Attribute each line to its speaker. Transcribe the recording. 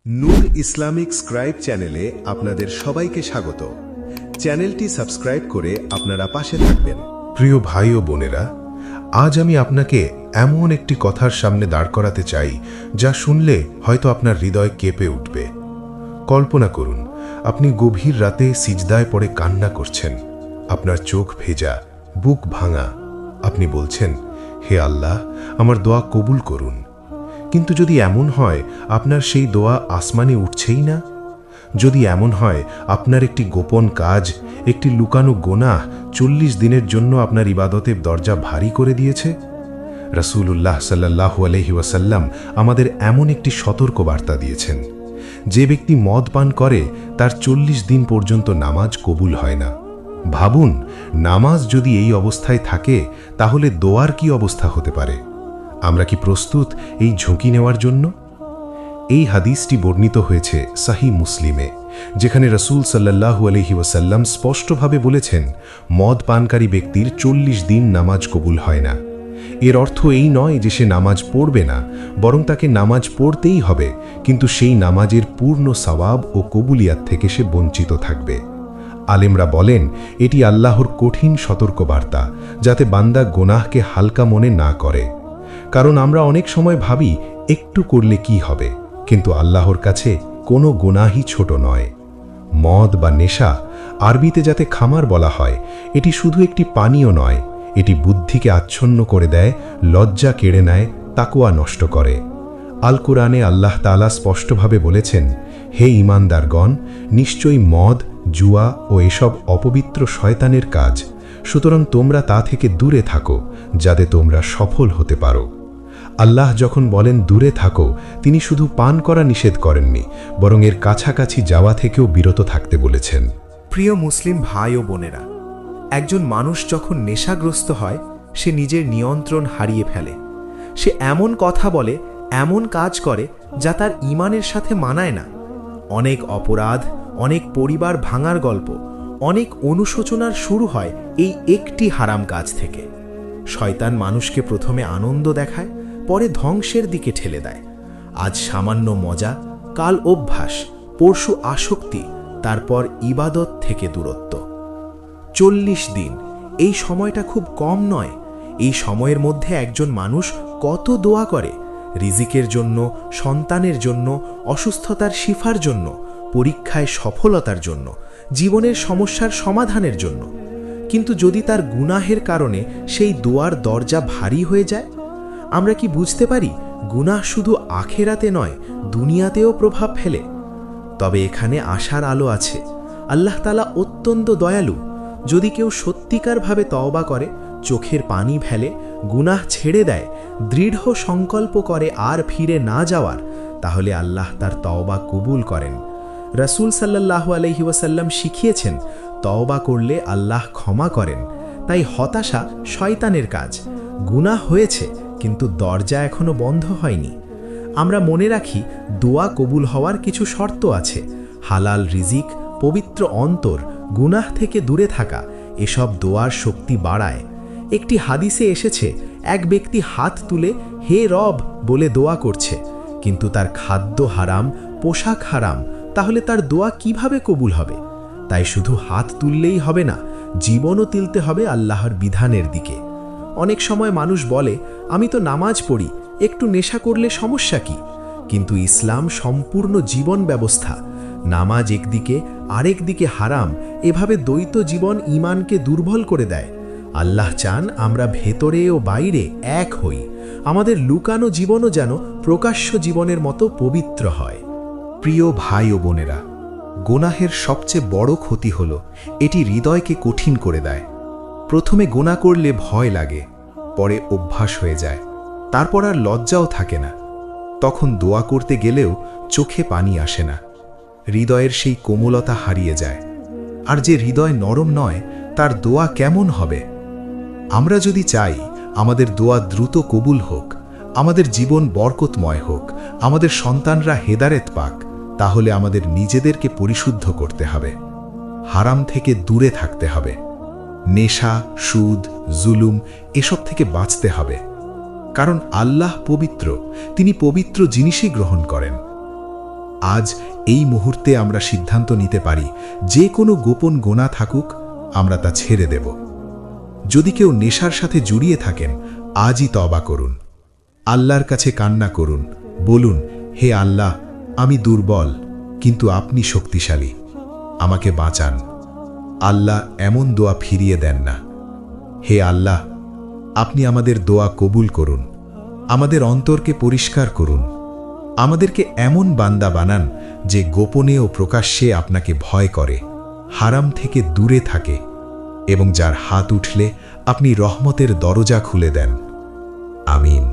Speaker 1: নূর Islamic scribe চ্যানেলে আপনাদের সবাইকে স্বাগত। চ্যানেলটি সাবস্ক্রাইব করে আপনারা পাশে থাকবেন।
Speaker 2: প্রিয় ভাই ও বোনেরা, আজ আমি আপনাকে এমন একটি কথার সামনে দাঁড় করাতে চাই যা শুনলে হয়তো আপনার হৃদয় কেঁপে উঠবে। কল্পনা করুন, আপনি গভীর রাতে সিজদায় পড়ে কান্না করছেন, আপনার চোখ ভেজা, বুক ভাঙা। আপনি বলছেন, হে আল্লাহ, আমার দোয়া কবুল করুন। কিন্তু যদি এমন হয় আপনার সেই দোয়া আসমানে উঠছেই না, যদি এমন হয় আপনার একটি গোপন কাজ, একটি লুকানো গুনাহ 40 দিনের জন্য আপনার ইবাদতের দরজা ভারী করে দিয়েছে, রাসূলুল্লাহ সাল্লাল্লাহু আলাইহি ওয়াসাল্লাম আমাদের এমন একটি সতর্ক বার্তা দিয়েছেন, যে ব্যক্তি মদ পান করে তার 40 দিন পর্যন্ত নামাজ কবুল হয় না। ভাবুন, নামাজ যদি এই অবস্থায় থাকে তাহলে দোয়ার কি অবস্থা হতে পারে? আমরা কি প্রস্তুত এই ঝুঁকি নেওয়ার জন্য? এই হাদিসটি বর্ণিত হয়েছে সহিহ মুসলিমে, যেখানে রাসূল সাল্লাল্লাহু আলাইহি ওয়াসাল্লাম স্পষ্টভাবে বলেছেন, মদ পানকারী ব্যক্তির 40 দিন নামাজ কবুল হয় না। এর অর্থ এই নয় যে সে নামাজ পড়বে না, বরং তাকে নামাজ পড়তেই হবে, কিন্তু সেই নামাজের পূর্ণ সওয়াব ও কবুলিয়াত থেকে সে বঞ্চিত থাকবে। আলেমরা বলেন, এটি আল্লাহর কঠিন সতর্কবার্তা, যাতে বান্দা গুনাহকে হালকা মনে না করে। কারণ আমরা অনেক সময় ভাবি একটু করলে কি হবে, কিন্তু আল্লাহর কাছে কোনো গুনাহই ছোট নয়। মদ বা নেশা, আরবিতে যাতে খামার বলা হয়, এটি শুধু একটি পানীয় নয়, এটি বুদ্ধিকে আচ্ছন্ন করে দেয়, লজ্জা কেড়ে নেয়, তাকওয়া নষ্ট করে। আল কুরআনে আল্লাহ তাআলা স্পষ্টভাবে বলেছেন, হে ঈমানদারগণ, নিশ্চয়ই মদ, জুয়া ও এসব অপবিত্র শয়তানের কাজ, সুতরাং তোমরা তা থেকে দূরে থাকো, যাতে তোমরা সফল হতে পারো। আল্লাহ যখন বলেন দূরে থাকো, তিনি শুধু পান করা নিষেধ করেননি, বরং এর কাছাকাছি যাওয়া থেকেও বিরত থাকতে বলেছেন।
Speaker 3: প্রিয় মুসলিম ভাই ও বোনেরা, একজন মানুষ যখন নেশাগ্রস্ত হয়, সে নিজের নিয়ন্ত্রণ হারিয়ে ফেলে। সে এমন কথা বলে, এমন কাজ করে যা তার ঈমানের সাথে মানায় না। অনেক অপরাধ, অনেক পরিবার ভাঙার গল্প, অনেক অনুশোচনার শুরু হয় এই একটি হারাম কাজ থেকে। শয়তান মানুষকে প্রথমে আনন্দ দেখায়, পরে ধ্বংসের দিকে ঠেলে দেয়। আজ সামান্য মজা, কাল অভ্যাস, পরশু আসক্তি, তারপর ইবাদত থেকে দূরত্ব। 40 দিন, এই সময়টা খুব কম নয়। এই সময়ের মধ্যে একজন মানুষ কত দোয়া করে, রিজিকের জন্য, সন্তানের জন্য, অসুস্থতার শিফার জন্য, পরীক্ষায় সফলতার জন্য, জীবনের সমস্যার সমাধানের জন্য। কিন্তু যদি তার গুনাহের কারণে সেই দোয়ার দরজা ভারী হয়ে যায়, আমরা কি বুঝতে পারি গুনাহ শুধু আখেরাতে নয়, দুনিয়াতেও প্রভাব ফেলে? তবে এখানে আশার আলো আছে। আল্লাহ তাআলা অত্যন্ত দয়ালু। যদি কেউ সত্যিকারভাবে তওবা করে, চোখের পানি ফেলে, গুনাহ ছেড়ে দেয়, দৃঢ় সংকল্প করে আর ফিরে না যাওয়ার, তাহলে আল্লাহ তার তওবা কবুল করেন। রাসূল সাল্লাল্লাহু আলাইহি ওয়াসাল্লাম শিখিয়েছেন, তওবা করলে আল্লাহ ক্ষমা করেন। তাই হতাশা শয়তানের কাজ। গুনাহ হয়েছে, কিন্তু দরজা এখনো বন্ধ হয়নি। আমরা মনে রাখি, দোয়া কবুল হওয়ার কিছু শর্ত আছে। হালাল রিজিক, পবিত্র অন্তর, গুনাহ থেকে দূরে থাকা, এসব দোয়ার শক্তি বাড়ায়। একটি হাদিসে এসেছে, এক ব্যক্তি হাত তুলে হে রব বলে দোয়া করছে, কিন্তু তার খাদ্য হারাম, পোশাক হারাম, তাহলে তার দোয়া কিভাবে কবুল হবে? তাই শুধু হাত তুললেই হবে না, জীবনও তুলতে হবে আল্লাহর বিধানের দিকে। অনেক সময় মানুষ বলে, আমি তো নামাজ পড়ি, একটু নেশা করলে সমস্যা কি? কিন্তু ইসলাম সম্পূর্ণ জীবন ব্যবস্থা। নামাজ একদিকে, আরেক দিকে হারাম, এভাবে দ্বৈত জীবন ঈমানকে দুর্বল করে দেয়। আল্লাহ চান আমরা ভেতরে ও বাইরে এক হই, আমাদের লুকানো জীবনও যেন প্রকাশ্য জীবনের মতো পবিত্র হয়।
Speaker 4: প্রিয় ভাই ও বোনেরা, গুনাহের সবচেয়ে বড় ক্ষতি হল এটি হৃদয়কে কঠিন করে দেয়। প্রথমে গুনাহ করলে ভয় লাগে, পরে অভ্যাস হয়ে যায়, তারপর আর লজ্জাও থাকে না। তখন দোয়া করতে গেলেও চোখে পানি আসে না, হৃদয়ের সেই কোমলতা হারিয়ে যায়। আর যে হৃদয় নরম নয়, তার দোয়া কেমন হবে? আমরা যদি চাই আমাদের দোয়া দ্রুত কবুল হোক, আমাদের জীবন বরকতময় হোক, আমাদের সন্তানরা হেদায়েত পাক, তাহলে আমাদের নিজেদেরকে পরিশুদ্ধ করতে হবে, হারাম থেকে দূরে থাকতে হবে, নেশা, সুদ, জুলুম এসব থেকে বাঁচতে হবে। কারণ আল্লাহ পবিত্র, তিনি পবিত্র জিনিসই গ্রহণ করেন। আজ এই মুহূর্তে আমরা সিদ্ধান্ত নিতে পারি যে কোনো গোপন গোনা থাকুক আমরা তা ছেড়ে দেব। যদি কেউ নেশার সাথে জড়িয়ে থাকেন আজই তওবা করুন, আল্লাহর কাছে কান্না করুন, বলুন, হে আল্লাহ, আমি দুর্বল কিন্তু আপনি শক্তিশালী, আমাকে বাঁচান। আল্লাহ এমন দোয়া ফিরিয়ে দেন না। হে আল্লাহ, আপনি আমাদের দোয়া কবুল করুন, আমাদের অন্তরকে পরিষ্কার করুন, আমাদেরকে এমন বান্দা বানান যে গোপনে ও প্রকাশ্যে আপনাকে ভয় করে, হারাম থেকে দূরে থাকে এবং যার হাত উঠলে আপনি রহমতের দরজা খুলে দেন। আমিন।